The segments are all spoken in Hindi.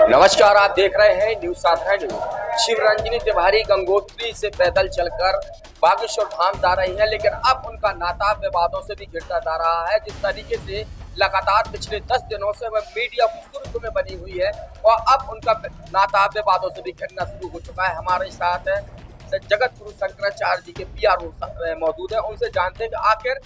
नमस्कार, आप देख रहे हैं न्यूज साधारण न्यूज। शिवरंजनी तिवारी गंगोत्री से पैदल चलकर बागेश्वर धाम जा रही है, लेकिन अब उनका नाता विवादों से भी घिरता जा रहा है। जिस तरीके से लगातार पिछले 10 दिनों से वह मीडिया की सुर्खियों में बनी हुई है और अब उनका नाता विवादों से भी घिरना शुरू हो चुका है। हमारे साथ जगत गुरु शंकराचार्य जी के पीआर मौजूद है, उनसे जानते हैं कि आखिर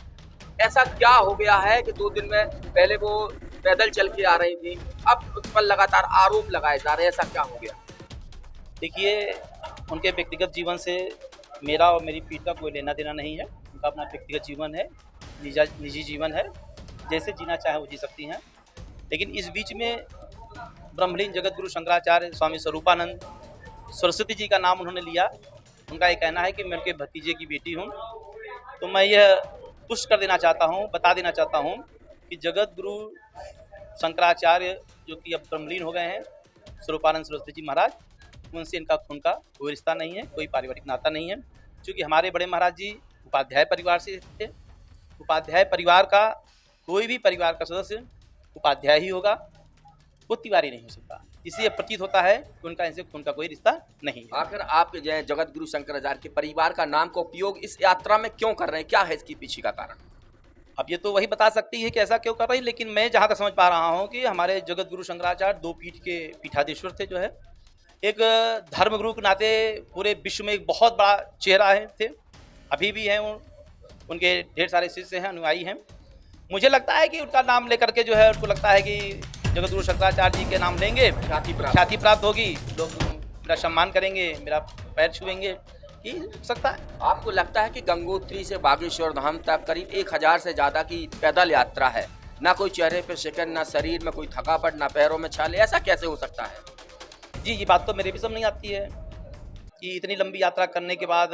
ऐसा क्या हो गया है कि 2 दिन में पहले वो पैदल चल के आ रही थी, अब उस पर लगातार आरोप लगाए जा रहे हैं। ऐसा क्या हो गया? देखिए, उनके व्यक्तिगत जीवन से मेरा और मेरी पीठ का कोई लेना देना नहीं है। उनका अपना व्यक्तिगत जीवन है, निजी जीवन है, जैसे जीना चाहे वो जी सकती हैं। लेकिन इस बीच में ब्रह्मलीन जगत गुरु शंकराचार्य स्वामी स्वरूपानंद सरस्वती जी का नाम उन्होंने लिया। उनका ये कहना है कि मैं उनके भतीजे की बेटी हूँ। तो मैं यह पुष्ट कर देना चाहता हूँ, बता देना चाहता हूँ कि जगत गुरु शंकराचार्य जो कि अब ब्रह्मलीन हो गए हैं, स्वरूपानंद सरस्वती जी महाराज, उनसे इनका खून का कोई रिश्ता नहीं है, कोई पारिवारिक नाता नहीं है। क्योंकि हमारे बड़े महाराज जी उपाध्याय परिवार से थे। उपाध्याय परिवार का कोई भी परिवार का सदस्य उपाध्याय ही होगा, वो तिवारी नहीं हो सकता। इसलिए प्रतीत होता है कि उनका इनसे खून का कोई रिश्ता नहीं है। आखिर आप जगत गुरु शंकराचार्य के परिवार का नाम का उपयोग इस यात्रा में क्यों कर रहे हैं? क्या है इसकी पीछे का कारण? अब ये तो वही बता सकती है कि ऐसा क्यों कर रही है, लेकिन मैं जहाँ तक समझ पा रहा हूँ कि हमारे जगत गुरु शंकराचार्य 2 पीठ के पीठाधीश्वर थे। जो है एक धर्म गुरु के नाते पूरे विश्व में एक बहुत बड़ा चेहरा है थे, अभी भी हैं। उनके ढेर सारे शिष्य हैं, अनुयायी हैं। मुझे लगता है कि उनका नाम लेकर के जो है उनको लगता है कि जगत गुरु शंकराचार्य जी के नाम लेंगे, ख्याति प्राप्त होगी, लोग मेरा सम्मान करेंगे, मेरा पैर छुएंगे। ये हो सकता है। आपको लगता है कि गंगोत्री से बागेश्वर धाम तक करीब 1000 से ज्यादा की पैदल यात्रा है, ना कोई चेहरे पे शिकन, ना शरीर में कोई थकावट, ना पैरों में छाले, ऐसा कैसे हो सकता है? जी, ये बात तो मेरे भी समझ नहीं आती है कि इतनी लंबी यात्रा करने के बाद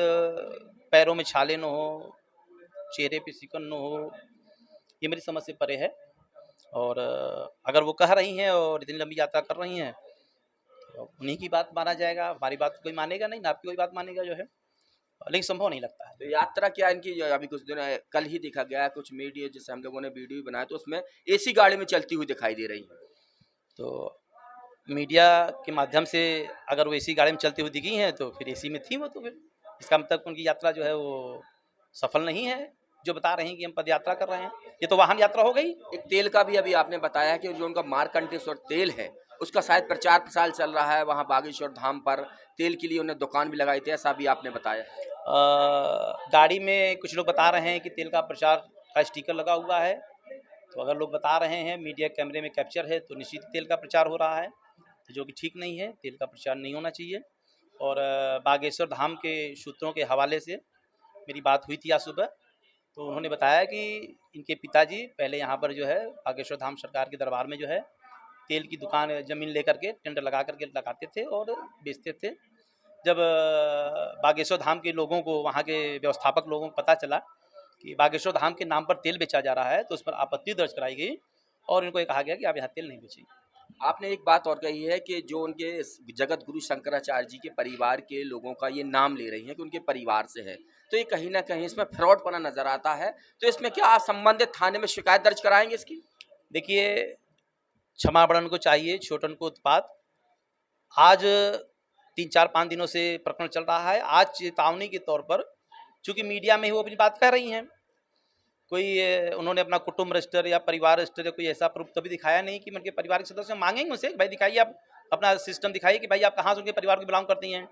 पैरों में छाले न हो, चेहरे पे सिकन न हो, ये मेरी समझ से परे है। और अगर वो कह रही हैं और इतनी लंबी यात्रा कर रही हैं तो उन्हीं की बात माना जाएगा, हमारी बात कोई मानेगा नहीं, ना आपकी कोई बात मानेगा जो है। लेकिन संभव नहीं लगता है। तो यात्रा क्या इनकी अभी कुछ दिन कल ही देखा गया है, कुछ मीडिया जिससे हम लोगों ने वीडियो बनाया तो उसमें एसी गाड़ी में चलती हुई दिखाई दे रही है। तो मीडिया के माध्यम से अगर वो एसी गाड़ी में चलती हुई दिखी हैं तो फिर एसी में थी वो, तो फिर इसका मतलब उनकी यात्रा जो है वो सफल नहीं है। जो बता रहे हैं कि हम पद यात्रा कर रहे हैं, ये तो वाहन यात्रा हो गई। एक तेल का भी अभी आपने बताया कि जो उनका मार्कंडेश्वर तेल है उसका शायद प्रचार प्रसार चल रहा है वहाँ बागेश्वर धाम पर, तेल के लिए उन्हें दुकान भी लगाई थी, ऐसा भी आपने बताया। गाड़ी में कुछ लोग बता रहे हैं कि तेल का प्रचार का स्टिकर लगा हुआ है। तो अगर लोग बता रहे हैं, मीडिया कैमरे में कैप्चर है, तो निश्चित तेल का प्रचार हो रहा है, जो कि ठीक नहीं है। तेल का प्रचार नहीं होना चाहिए। और बागेश्वर धाम के सूत्रों के हवाले से मेरी बात हुई थी आज सुबह, तो उन्होंने बताया कि इनके पिताजी पहले यहाँ पर जो है बागेश्वर धाम सरकार के दरबार में जो है तेल की दुकान, ज़मीन लेकर के टेंडर लगा करके लगाते थे और बेचते थे। जब बागेश्वर धाम के लोगों को, वहाँ के व्यवस्थापक लोगों को पता चला कि बागेश्वर धाम के नाम पर तेल बेचा जा रहा है, तो उस पर आपत्ति दर्ज कराई गई और इनको ये कहा गया कि आप यहाँ तेल नहीं बेचिए। आपने एक बात और कही है कि जो उनके जगत गुरु शंकराचार्य जी के परिवार के लोगों का ये नाम ले रही हैं कि उनके परिवार से है, तो ये कहीं ना कहीं इसमें फ्रॉडपना नजर आता है। तो इसमें क्या आप संबंधित थाने में शिकायत दर्ज कराएंगे इसकी? देखिए, क्षमा बड़न को चाहिए, छोटन को उत्पात। आज 3-4-5 दिनों से प्रकरण चल रहा है। आज चेतावनी के तौर पर, चूंकि मीडिया में वो अपनी बात कर रही हैं, कोई उन्होंने अपना कुटुंब रजिस्टर या परिवार रजिस्टर या कोई ऐसा प्रूफ कभी दिखाया नहीं कि उनके परिवार के सदस्य मांगेंगे उनसे, भाई दिखाइए, आप अपना सिस्टम दिखाइए कि भाई आप कहाँ से उनके परिवार को बिलोंग करती हैं।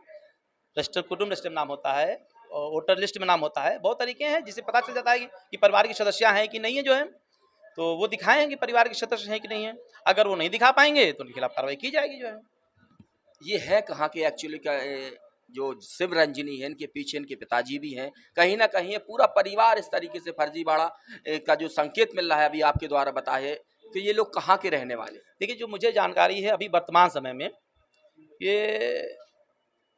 रजिस्टर, कुटुंब रजिस्टर में नाम होता है और वोटर लिस्ट में नाम होता है, बहुत तरीके हैं जिससे पता चल जाता है कि परिवार के सदस्य हैं कि नहीं है जो है। तो वो दिखाएं कि परिवार के सदस्य हैं कि नहीं है। अगर वो नहीं दिखा पाएंगे तो उनके खिलाफ कार्रवाई की जाएगी जो है। ये है कहाँ के एक्चुअली का जो शिवरंजनी है, इनके पीछे इनके पिताजी भी हैं, कहीं ना कहीं ये पूरा परिवार इस तरीके से फर्जीवाड़ा का जो संकेत मिल रहा है अभी आपके द्वारा बताए कि ये लोग कहाँ के रहने वाले? देखिए, जो मुझे जानकारी है अभी वर्तमान समय में, ये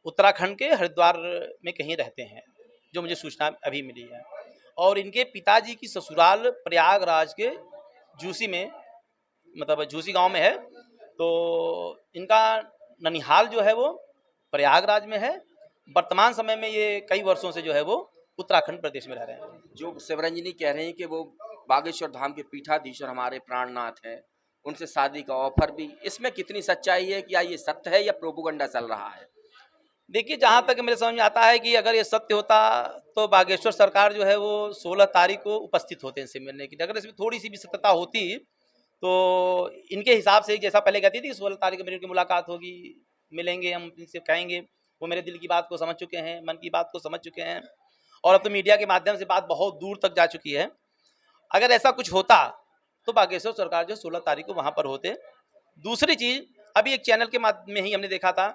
उत्तराखंड के हरिद्वार में कहीं रहते हैं, जो मुझे सूचना अभी मिली है। और इनके पिताजी की ससुराल प्रयागराज के झूसी में, मतलब झूसी गांव में है। तो इनका ननिहाल जो है वो प्रयागराज में है। वर्तमान समय में ये कई वर्षों से जो है वो उत्तराखंड प्रदेश में रह रहे हैं। जो शिवरंजनी कह रहे हैं कि वो बागेश्वर धाम के पीठाधीश्वर हमारे प्राणनाथ हैं, उनसे शादी का ऑफर भी, इसमें कितनी सच्चाई है, क्या ये सत्य है या प्रोपेगेंडा चल रहा है? देखिए, जहाँ तक मेरे समझ में आता है कि अगर ये सत्य होता तो बागेश्वर सरकार जो है वो 16 तारीख को उपस्थित होते हैं इनसे मिलने के लिए। अगर इसमें थोड़ी सी भी सत्यता होती तो इनके हिसाब से जैसा पहले कहती थी 16 तारीख को मेरी उनकी मुलाकात होगी, मिलेंगे, हम इनसे कहेंगे, वो मेरे दिल की बात को समझ चुके हैं, मन की बात को समझ चुके हैं और अब तो मीडिया के माध्यम से बात बहुत दूर तक जा चुकी है। अगर ऐसा कुछ होता तो बागेश्वर सरकार जो 16 तारीख को वहाँ पर होते। दूसरी चीज़, अभी एक चैनल के माध्यम में ही हमने देखा था,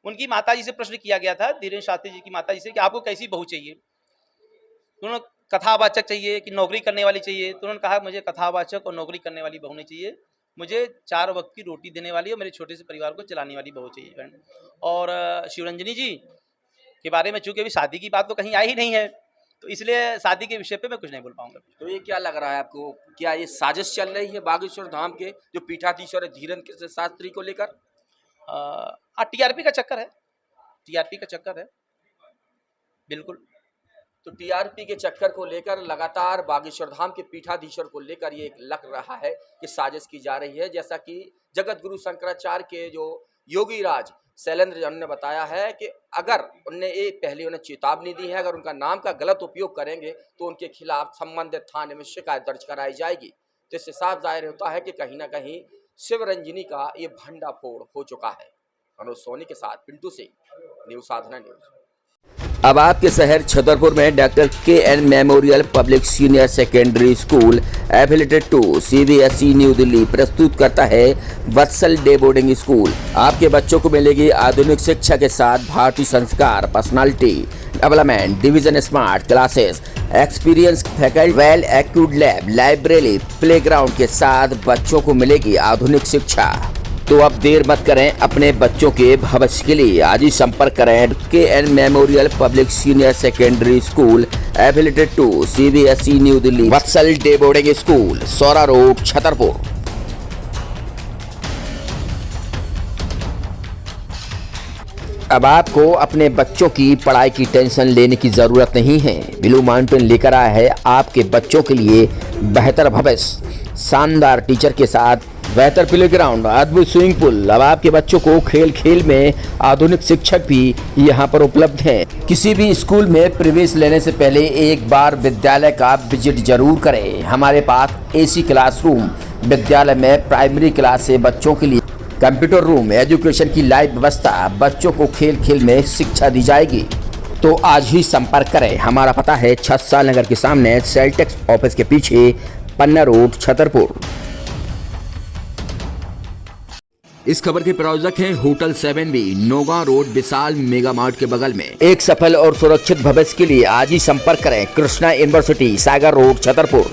उनकी माताजी से प्रश्न किया गया था, धीरेन्द्र शास्त्री जी की माताजी से, कि आपको कैसी बहू चाहिए। तो उन्होंने कथावाचक चाहिए कि नौकरी करने वाली चाहिए, तो उन्होंने कहा मुझे कथावाचक और नौकरी करने वाली बहू नहीं चाहिए, मुझे 4 वक्त की रोटी देने वाली और मेरे छोटे से परिवार को चलाने वाली बहू चाहिए। और शिवरंजनी जी के बारे में चूंकि अभी शादी की बात तो कहीं आई ही नहीं है, तो इसलिए शादी के विषय पे मैं कुछ नहीं बोल पाऊंगा। तो ये क्या लग रहा है आपको, क्या ये साजिश चल रही है बागेश्वर धाम के जो पीठाधीश्वर है धीरेन्द्र शास्त्री को लेकर? टीआरपी का चक्कर है, टीआरपी का चक्कर है, बिल्कुल। तो टीआरपी के चक्कर को लेकर लगातार बागेश्वर धाम के पीठाधीश्वर को लेकर ये लग रहा है कि साजिश की जा रही है, जैसा कि जगत गुरु शंकराचार्य के जो योगी राज शैलेंद्र जन ने बताया है कि अगर उनने पहले उन्हें चेतावनी दी है, अगर उनका नाम का गलत उपयोग करेंगे तो उनके खिलाफ संबंधित थाने में शिकायत दर्ज कराई जाएगी। तो इससे साफ जाहिर होता है कि कहीं ना कहीं शिवरंजनी का ये भंडाफोड़ हो चुका है। मनोज सोनी के साथ पिंटू सिंह, न्यूज़ साधना न्यूज़। अब आपके शहर छतरपुर में doctor K N. Memorial public senior secondary school affiliated to CBSE new Delhi प्रस्तुत करता है वत्सल डे बोर्डिंग स्कूल। आपके बच्चों को मिलेगी आधुनिक शिक्षा के साथ भारतीय संस्कार, personality development, division smart classes, experience faculty, well accrued lab, library, playground के साथ बच्चों को मिलेगी आधुनिक शिक्षा। तो अब देर मत करें, अपने बच्चों के भविष्य के लिए आज ही संपर्क करें K N. Memorial public senior secondary school affiliated to CBSE new Delhi, Vatsal day boarding school, Saura road, Chhatarpur. अब आपको अपने बच्चों की पढ़ाई की टेंशन लेने की जरूरत नहीं है। ब्लू माउंटेन लेकर आया है आपके बच्चों के लिए बेहतर भविष्य, शानदार टीचर के साथ बेहतर प्लेग्राउंड, अद्भुत स्विमिंग पूल। अब आपके बच्चों को खेल खेल में आधुनिक शिक्षक भी यहाँ पर उपलब्ध हैं। किसी भी स्कूल में प्रवेश लेने से पहले एक बार विद्यालय का विजिट जरूर करें। हमारे पास AC क्लासरूम, विद्यालय में प्राइमरी क्लास से बच्चों के लिए कंप्यूटर रूम, एजुकेशन की लाइव व्यवस्था, बच्चों को खेल खेल में शिक्षा दी जाएगी। तो आज ही संपर्क करें। हमारा पता है छत्साल नगर के सामने सेलटेक्स ऑफिस के पीछे, पन्ना रोड, छतरपुर। इस खबर के प्रायोजक हैं होटल 7B, नौगांव रोड, विशाल मेगा मार्ट के बगल में। एक सफल और सुरक्षित भविष्य के लिए आज ही संपर्क करें कृष्णा यूनिवर्सिटी, सागर रोड, छतरपुर।